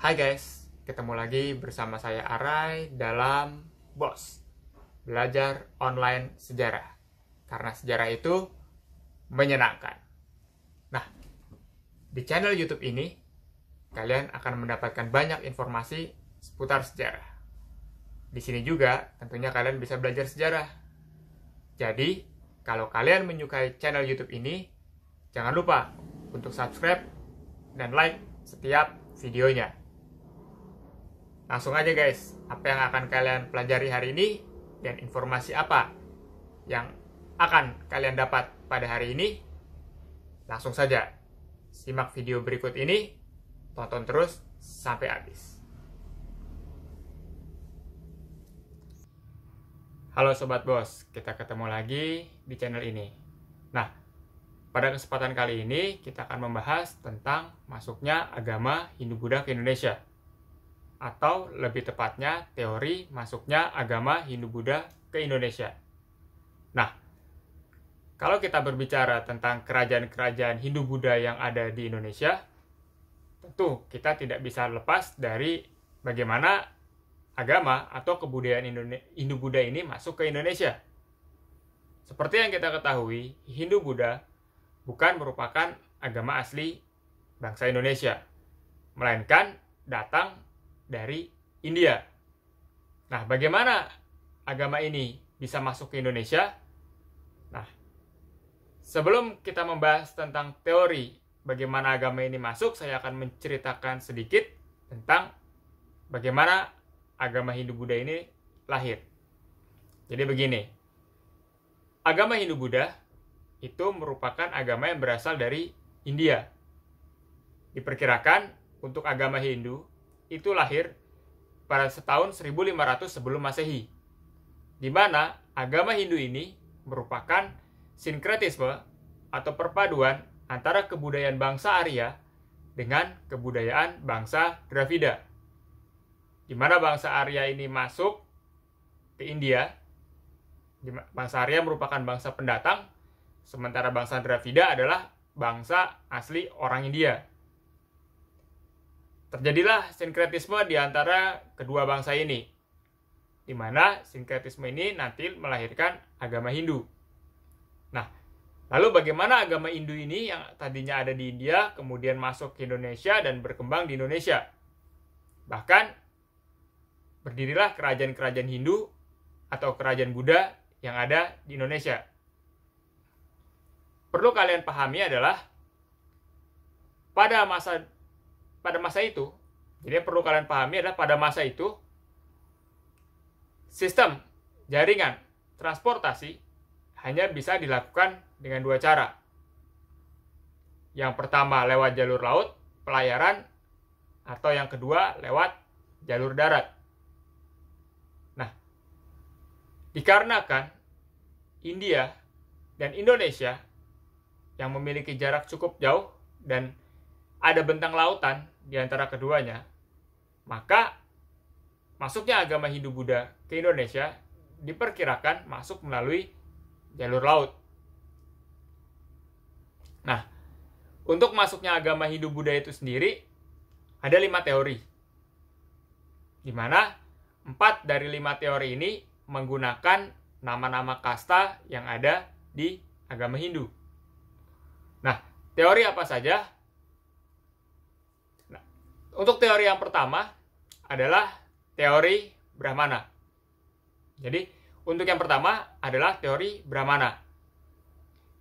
Hai guys, ketemu lagi bersama saya Arai dalam BOS, Belajar Online Sejarah. Karena sejarah itu menyenangkan. Nah, di channel YouTube ini, kalian akan mendapatkan banyak informasi seputar sejarah. Di sini juga tentunya kalian bisa belajar sejarah. Jadi, kalau kalian menyukai channel YouTube ini, jangan lupa untuk subscribe dan like setiap videonya. Langsung aja guys, apa yang akan kalian pelajari hari ini dan informasi apa yang akan kalian dapat pada hari ini? Langsung saja, simak video berikut ini, tonton terus sampai habis. Halo Sobat Bos, kita ketemu lagi di channel ini. Nah, pada kesempatan kali ini kita akan membahas tentang masuknya agama Hindu-Buddha ke Indonesia. Atau lebih tepatnya teori masuknya agama Hindu-Buddha ke Indonesia. Nah, kalau kita berbicara tentang kerajaan-kerajaan Hindu-Buddha yang ada di Indonesia, tentu kita tidak bisa lepas dari bagaimana agama atau kebudayaan Hindu-Buddha ini masuk ke Indonesia. Seperti yang kita ketahui, Hindu-Buddha bukan merupakan agama asli bangsa Indonesia, melainkan datang dari India. Nah, bagaimana agama ini bisa masuk ke Indonesia? Nah, sebelum kita membahas tentang teori bagaimana agama ini masuk, saya akan menceritakan sedikit tentang bagaimana agama Hindu-Buddha ini lahir. Jadi begini, agama Hindu-Buddha itu merupakan agama yang berasal dari India. Diperkirakan untuk agama Hindu itu lahir pada tahun 1500 sebelum Masehi, di mana agama Hindu ini merupakan sinkretisme atau perpaduan antara kebudayaan bangsa Arya dengan kebudayaan bangsa Dravida, di mana bangsa Arya ini masuk ke India. Bangsa Arya merupakan bangsa pendatang, sementara bangsa Dravida adalah bangsa asli orang India. Terjadilah sinkretisme di antara kedua bangsa ini, di mana sinkretisme ini nanti melahirkan agama Hindu. Nah, lalu bagaimana agama Hindu ini yang tadinya ada di India, kemudian masuk ke Indonesia dan berkembang di Indonesia? Bahkan, berdirilah kerajaan-kerajaan Hindu atau kerajaan Buddha yang ada di Indonesia. Perlu kalian pahami adalah, pada masa itu, jadi yang perlu kalian pahami adalah pada masa itu, sistem jaringan transportasi hanya bisa dilakukan dengan dua cara. Yang pertama lewat jalur laut, pelayaran, atau yang kedua lewat jalur darat. Nah, dikarenakan India dan Indonesia yang memiliki jarak cukup jauh dan ada bentang lautan di antara keduanya, maka masuknya agama Hindu-Buddha ke Indonesia diperkirakan masuk melalui jalur laut. Nah, untuk masuknya agama Hindu-Buddha itu sendiri ada 5 teori, di mana 4 dari 5 teori ini menggunakan nama-nama kasta yang ada di agama Hindu. Nah, teori apa saja? Untuk teori yang pertama adalah teori Brahmana. Jadi, untuk yang pertama adalah teori Brahmana.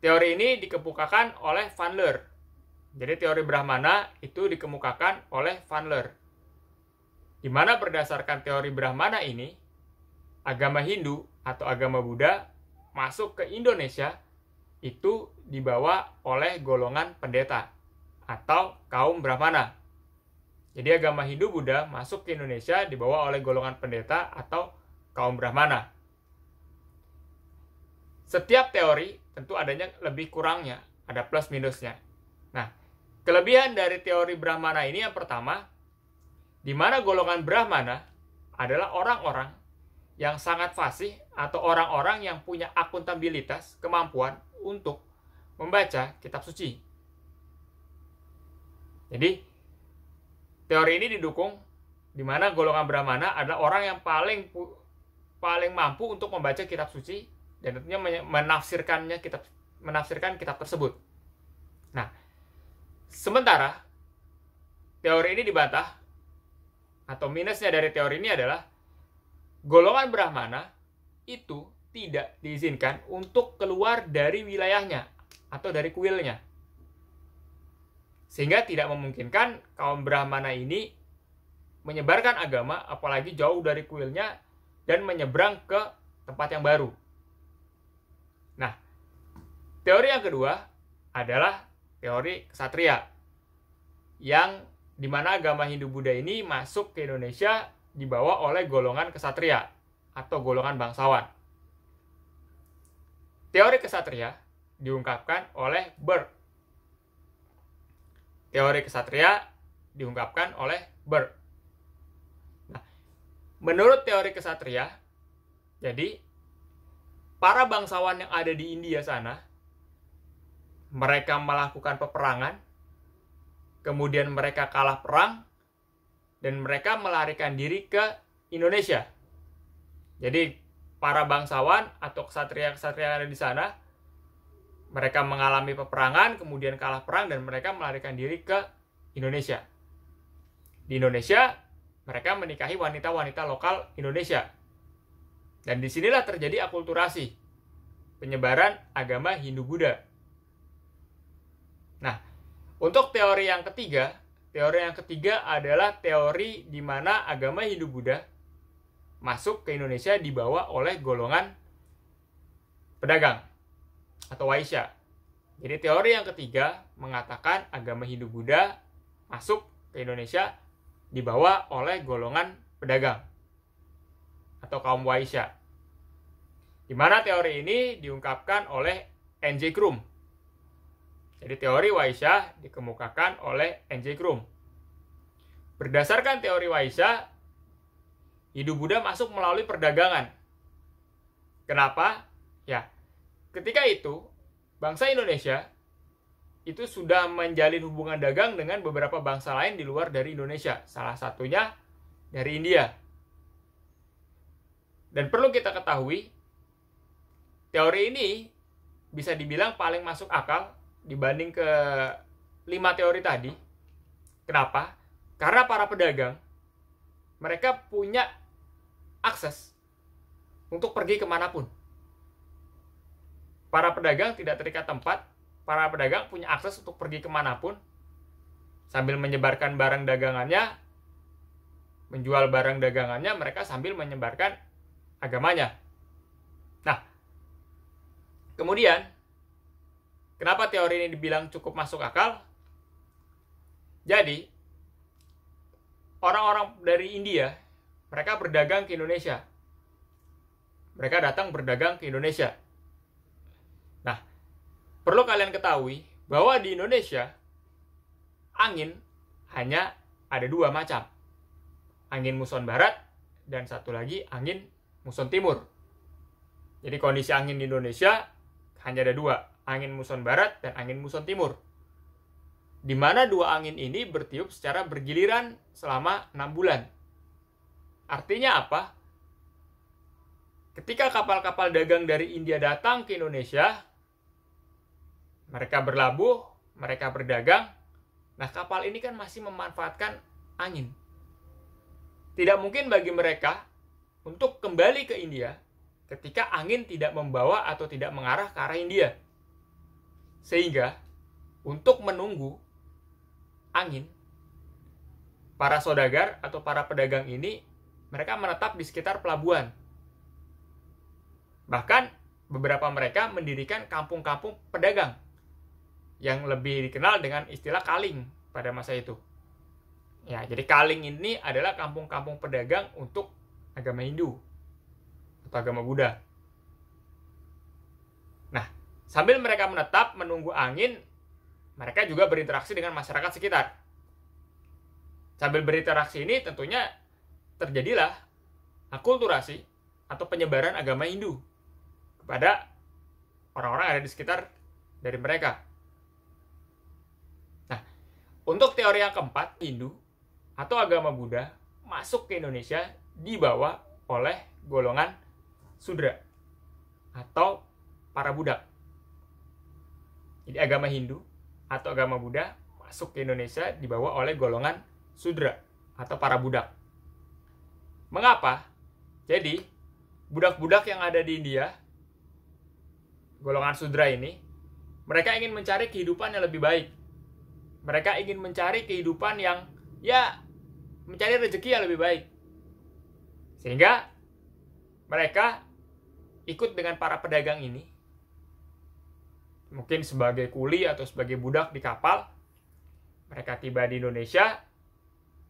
Teori ini dikemukakan oleh Van Leur. Jadi, teori Brahmana itu dikemukakan oleh Van Leur. Di mana berdasarkan teori Brahmana ini, agama Hindu atau agama Buddha masuk ke Indonesia itu dibawa oleh golongan pendeta atau kaum Brahmana. Jadi agama Hindu-Buddha masuk ke Indonesia dibawa oleh golongan pendeta atau kaum Brahmana. Setiap teori tentu adanya lebih kurangnya, ada plus minusnya. Nah, kelebihan dari teori Brahmana ini yang pertama, di mana golongan Brahmana adalah orang-orang yang sangat fasih atau orang-orang yang punya akuntabilitas, kemampuan untuk membaca kitab suci. Jadi, Teori ini didukung di mana golongan Brahmana adalah orang yang paling mampu untuk membaca kitab suci dan tentunya menafsirkan kitab tersebut. Nah, sementara teori ini dibantah, atau minusnya dari teori ini adalah golongan Brahmana itu tidak diizinkan untuk keluar dari wilayahnya atau dari kuilnya. Sehingga tidak memungkinkan kaum Brahmana ini menyebarkan agama, apalagi jauh dari kuilnya, dan menyeberang ke tempat yang baru. Nah, teori yang kedua adalah teori ksatria, yang dimana agama Hindu-Buddha ini masuk ke Indonesia dibawa oleh golongan ksatria atau golongan bangsawan. Teori ksatria diungkapkan oleh Burke. Teori ksatria diungkapkan oleh Burke. Nah, menurut teori ksatria, jadi para bangsawan yang ada di India sana, mereka melakukan peperangan, kemudian mereka kalah perang, dan mereka melarikan diri ke Indonesia. Jadi para bangsawan atau ksatria-ksatria yang ada di sana, mereka mengalami peperangan, kemudian kalah perang, dan mereka melarikan diri ke Indonesia. Di Indonesia, mereka menikahi wanita-wanita lokal Indonesia. Dan disinilah terjadi akulturasi, penyebaran agama Hindu-Buddha. Nah, untuk teori yang ketiga adalah teori di mana agama Hindu-Buddha masuk ke Indonesia dibawa oleh golongan pedagang atau Waisya. Jadi teori yang ketiga mengatakan agama Hindu-Buddha masuk ke Indonesia dibawa oleh golongan pedagang atau kaum Waisya. Di mana teori ini diungkapkan oleh N.J. Krum. Jadi teori Waisya dikemukakan oleh N.J. Krum. Berdasarkan teori Waisya, Hindu-Buddha masuk melalui perdagangan. Kenapa? Ya, ketika itu, bangsa Indonesia itu sudah menjalin hubungan dagang dengan beberapa bangsa lain di luar dari Indonesia. Salah satunya dari India. Dan perlu kita ketahui, teori ini bisa dibilang paling masuk akal dibanding ke 5 teori tadi. Kenapa? Karena para pedagang, mereka punya akses untuk pergi kemanapun. Para pedagang tidak terikat tempat, para pedagang punya akses untuk pergi kemanapun, sambil menyebarkan barang dagangannya, menjual barang dagangannya, mereka sambil menyebarkan agamanya. Nah, kemudian, kenapa teori ini dibilang cukup masuk akal? Jadi, orang-orang dari India, mereka berdagang ke Indonesia. Mereka datang berdagang ke Indonesia. Nah, perlu kalian ketahui bahwa di Indonesia, angin hanya ada 2 macam. Angin muson barat dan satu lagi angin muson timur. Jadi kondisi angin di Indonesia hanya ada 2, angin muson barat dan angin muson timur. Di mana 2 angin ini bertiup secara bergiliran selama 6 bulan. Artinya apa? Ketika kapal-kapal dagang dari India datang ke Indonesia, mereka berlabuh, mereka berdagang. Nah, kapal ini kan masih memanfaatkan angin. Tidak mungkin bagi mereka untuk kembali ke India ketika angin tidak membawa atau tidak mengarah ke arah India. Sehingga, untuk menunggu angin, para saudagar atau para pedagang ini, mereka menetap di sekitar pelabuhan. Bahkan, beberapa mereka mendirikan kampung-kampung pedagang yang lebih dikenal dengan istilah kaling pada masa itu. Ya, jadi kaling ini adalah kampung-kampung pedagang untuk agama Hindu atau agama Buddha. Nah, sambil mereka menetap menunggu angin, mereka juga berinteraksi dengan masyarakat sekitar. Sambil berinteraksi ini tentunya terjadilah akulturasi atau penyebaran agama Hindu kepada orang-orang yang ada di sekitar dari mereka. Nah, untuk teori yang keempat, Hindu, atau agama Buddha masuk ke Indonesia dibawa oleh golongan Sudra atau para budak. Jadi agama Hindu atau agama Buddha masuk ke Indonesia dibawa oleh golongan Sudra atau para budak. Mengapa? Jadi budak-budak yang ada di India, golongan Sudra ini, mereka ingin mencari kehidupan yang lebih baik. Mereka ingin mencari kehidupan yang mencari rezeki yang lebih baik. Sehingga mereka ikut dengan para pedagang ini, mungkin sebagai kuli atau sebagai budak di kapal. Mereka tiba di Indonesia,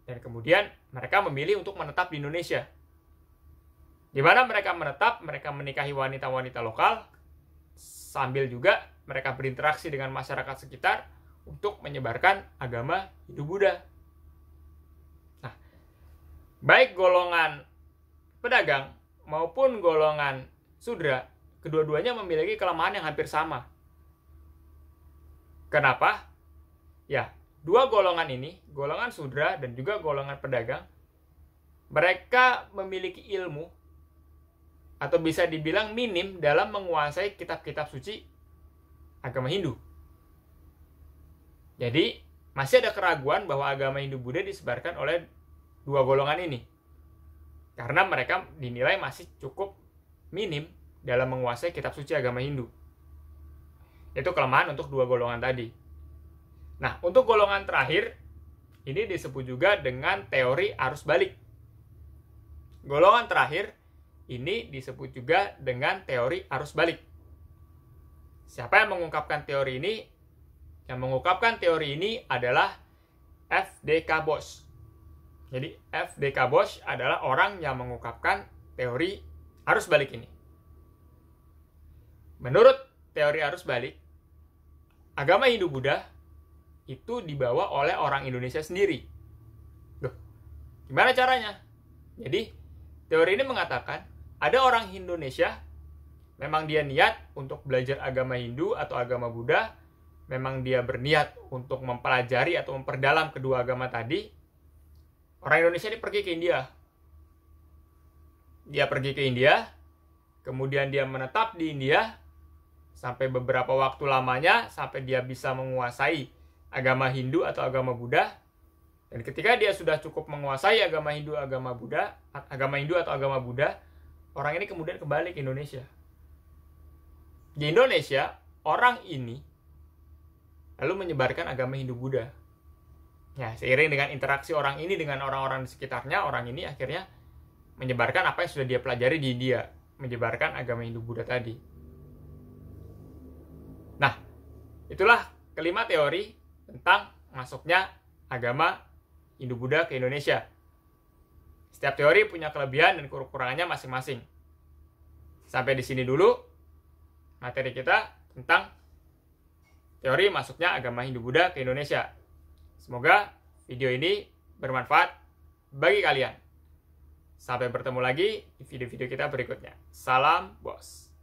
dan kemudian mereka memilih untuk menetap di Indonesia. Di mana mereka menetap, mereka menikahi wanita-wanita lokal, sambil juga mereka berinteraksi dengan masyarakat sekitar untuk menyebarkan agama Hindu-Buddha. Nah, baik golongan pedagang maupun golongan Sudra, kedua-duanya memiliki kelemahan yang hampir sama. Kenapa? Ya, dua golongan ini, golongan Sudra dan juga golongan pedagang, mereka memiliki ilmu atau bisa dibilang minim dalam menguasai kitab-kitab suci agama Hindu. Jadi, masih ada keraguan bahwa agama Hindu-Buddha disebarkan oleh dua golongan ini. Karena mereka dinilai masih cukup minim dalam menguasai kitab suci agama Hindu. Itu kelemahan untuk dua golongan tadi. Nah, untuk golongan terakhir, ini disebut juga dengan teori arus balik. Golongan terakhir, ini disebut juga dengan teori arus balik. Siapa yang mengungkapkan teori ini? Yang mengungkapkan teori ini adalah F.D.K. Bosch. Jadi F.D.K. Bosch adalah orang yang mengungkapkan teori arus balik ini. Menurut teori arus balik, agama Hindu-Buddha itu dibawa oleh orang Indonesia sendiri. Loh, gimana caranya? Jadi, teori ini mengatakan ada orang Indonesia, memang dia niat untuk belajar agama Hindu atau agama Buddha, memang dia berniat untuk mempelajari atau memperdalam kedua agama tadi. Orang Indonesia ini pergi ke India. Dia pergi ke India, kemudian dia menetap di India sampai beberapa waktu lamanya, sampai dia bisa menguasai agama Hindu atau agama Buddha. Dan ketika dia sudah cukup menguasai agama Hindu, agama Hindu atau agama Buddha, orang ini kemudian kembali ke Indonesia. Di Indonesia, orang ini lalu menyebarkan agama Hindu-Buddha. Ya, seiring dengan interaksi orang ini dengan orang-orang di sekitarnya, orang ini akhirnya menyebarkan apa yang sudah dia pelajari di India, menyebarkan agama Hindu-Buddha tadi. Nah, itulah kelima teori tentang masuknya agama Hindu-Buddha ke Indonesia. Setiap teori punya kelebihan dan kekurangannya masing-masing. Sampai di sini dulu materi kita tentang teori masuknya agama Hindu-Buddha ke Indonesia. Semoga video ini bermanfaat bagi kalian. Sampai bertemu lagi di video-video kita berikutnya. Salam bos.